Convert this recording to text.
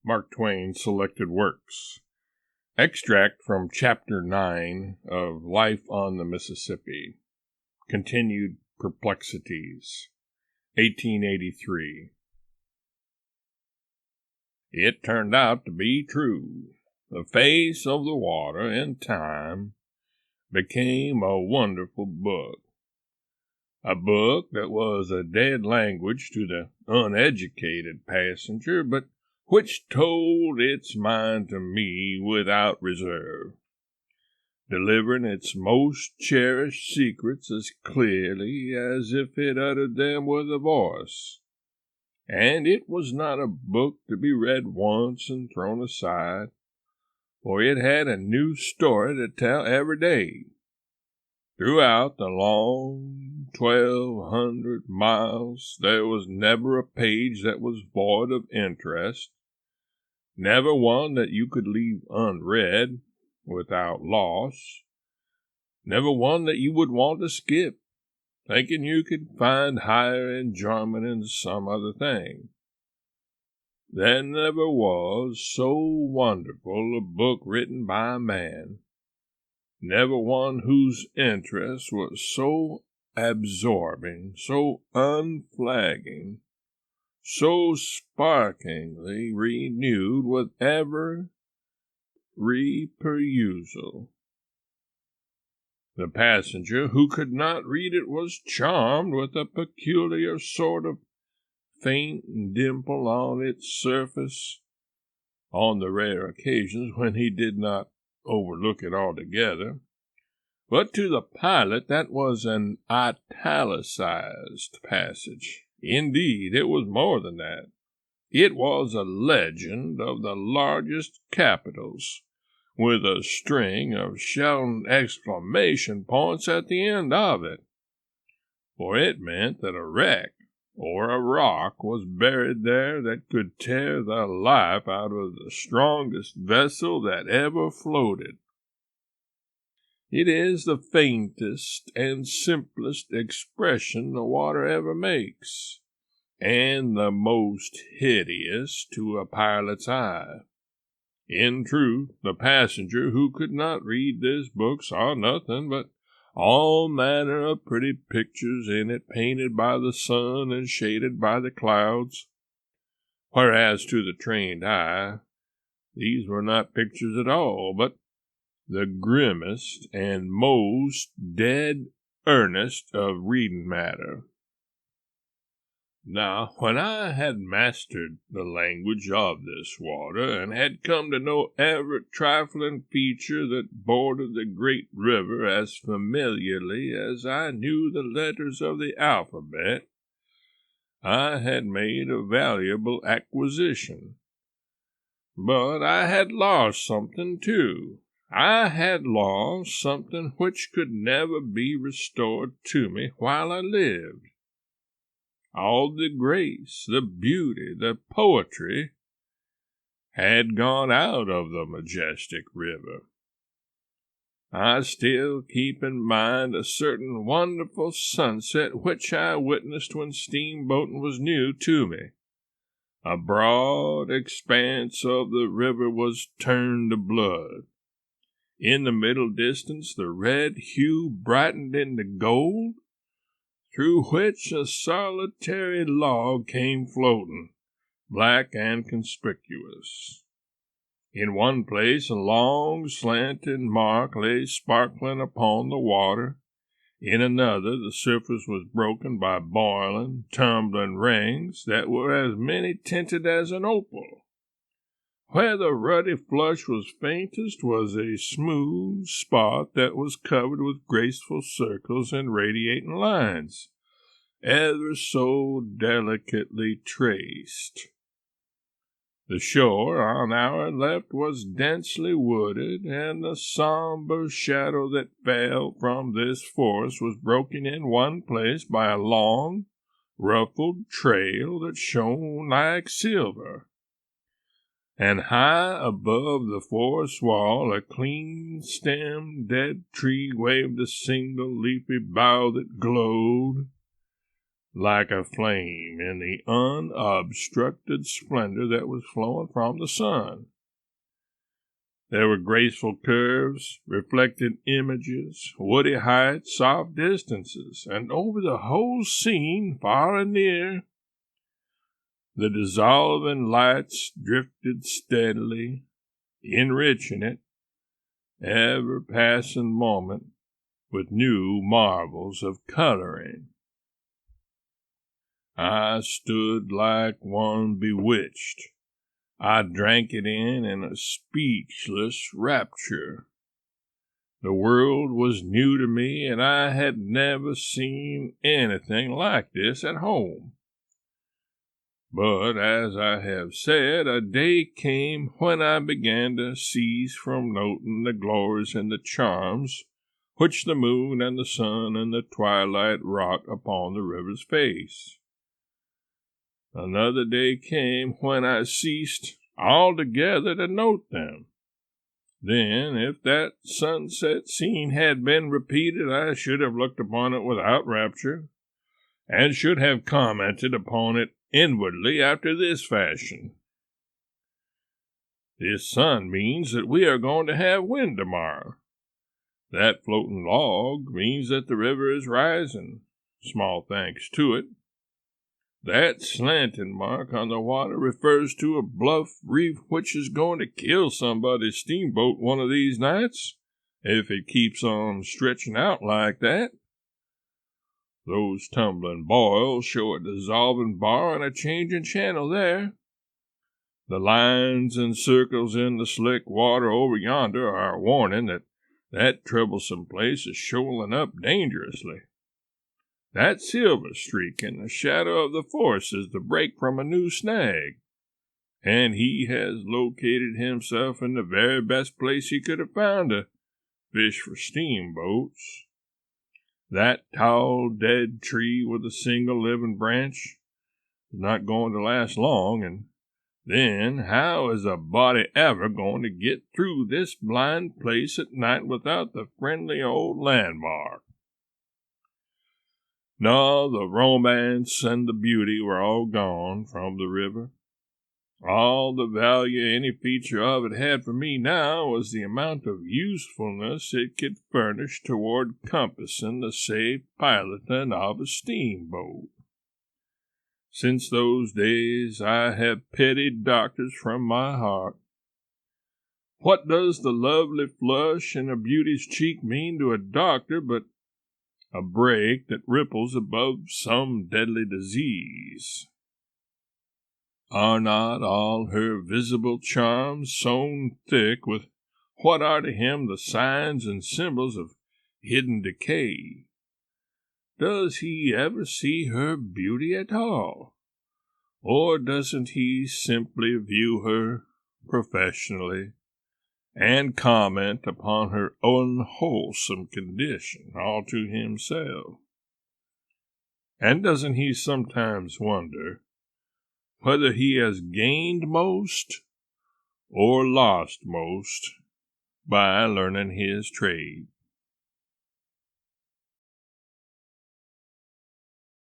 Mark Twain Selected Works. Extract from Chapter 9 of Life on the Mississippi. Continued Perplexities. 1883. It turned out to be true. The face of the water in time became a wonderful book. A book that was a dead language to the uneducated passenger, but which told its mind to me without reserve, delivering its most cherished secrets as clearly as if it uttered them with a voice. And it was not a book to be read once and thrown aside, for it had a new story to tell every day. Throughout the long 1,200 miles, there was never a page that was void of interest, never one that you could leave unread without loss, never one that you would want to skip, thinking you could find higher enjoyment in some other thing. There never was so wonderful a book written by a man, never one whose interest was so absorbing, so unflagging, so sparklingly renewed with every reperusal. The passenger who could not read it was charmed with a peculiar sort of faint dimple on its surface, on the rare occasions when he did not overlook it altogether. But to the pilot that was an italicized passage. Indeed, it was more than that. It was a legend of the largest capitals, with a string of shouting exclamation points at the end of it. For it meant that a wreck or a rock was buried there that could tear the life out of the strongest vessel that ever floated. It is the faintest and simplest expression the water ever makes, and the most hideous to a pilot's eye. In truth, the passenger who could not read this book saw nothing but all manner of pretty pictures in it, painted by the sun and shaded by the clouds, whereas to the trained eye these were not pictures at all, but the grimmest and most dead earnest of reading matter. Now, when I had mastered the language of this water, and had come to know every trifling feature that bordered the great river as familiarly as I knew the letters of the alphabet, I had made a valuable acquisition. But I had lost something, too. I had lost something which could never be restored to me while I lived. All the grace, the beauty, the poetry had gone out of the majestic river. I still keep in mind a certain wonderful sunset which I witnessed when steamboating was new to me. A broad expanse of the river was turned to blood. In the middle distance the red hue brightened into gold, through which a solitary log came floating, black and conspicuous. In one place a long slanting mark lay sparkling upon the water. In another the surface was broken by boiling, tumbling rings that were as many tinted as an opal. Where the ruddy flush was faintest was a smooth spot that was covered with graceful circles and radiating lines, ever so delicately traced. The shore on our left was densely wooded, and the somber shadow that fell from this forest was broken in one place by a long, ruffled trail that shone like silver. And high above the forest wall a clean-stemmed dead tree waved a single leafy bough that glowed, like a flame in the unobstructed splendor that was flowing from the sun. There were graceful curves, reflected images, woody heights, soft distances, and over the whole scene, far and near, the dissolving lights drifted steadily, enriching it, ever passing moment with new marvels of coloring. I stood like one bewitched. I drank it in a speechless rapture. The world was new to me, and I had never seen anything like this at home. But, as I have said, a day came when I began to cease from noting the glories and the charms which the moon and the sun and the twilight wrought upon the river's face. Another day came when I ceased altogether to note them. Then, if that sunset scene had been repeated, I should have looked upon it without rapture, and should have commented upon it inwardly after this fashion. This sun means that we are going to have wind tomorrow. That floating log means that the river is rising. Small thanks to it. That slanting mark on the water refers to a bluff reef which is going to kill somebody's steamboat one of these nights, if it keeps on stretching out like that. Those tumbling boils show a dissolving bar and a changing channel there. The lines and circles in the slick water over yonder are a warning that troublesome place is shoaling up dangerously. That silver streak in the shadow of the forest is the break from a new snag, and he has located himself in the very best place he could have found to fish for steamboats. That tall, dead tree with a single living branch is not going to last long, and then how is a body ever going to get through this blind place at night without the friendly old landmark? No, the romance and the beauty were all gone from the river. All the value any feature of it had for me now was the amount of usefulness it could furnish toward compassing the safe piloting of a steamboat. Since those days I have pitied doctors from my heart. What does the lovely flush in a beauty's cheek mean to a doctor but a break that ripples above some deadly disease? Are not all her visible charms sown thick with what are to him the signs and symbols of hidden decay? Does he ever see her beauty at all? Or doesn't he simply view her professionally and comment upon her unwholesome condition all to himself? And doesn't he sometimes wonder whether he has gained most or lost most by learning his trade?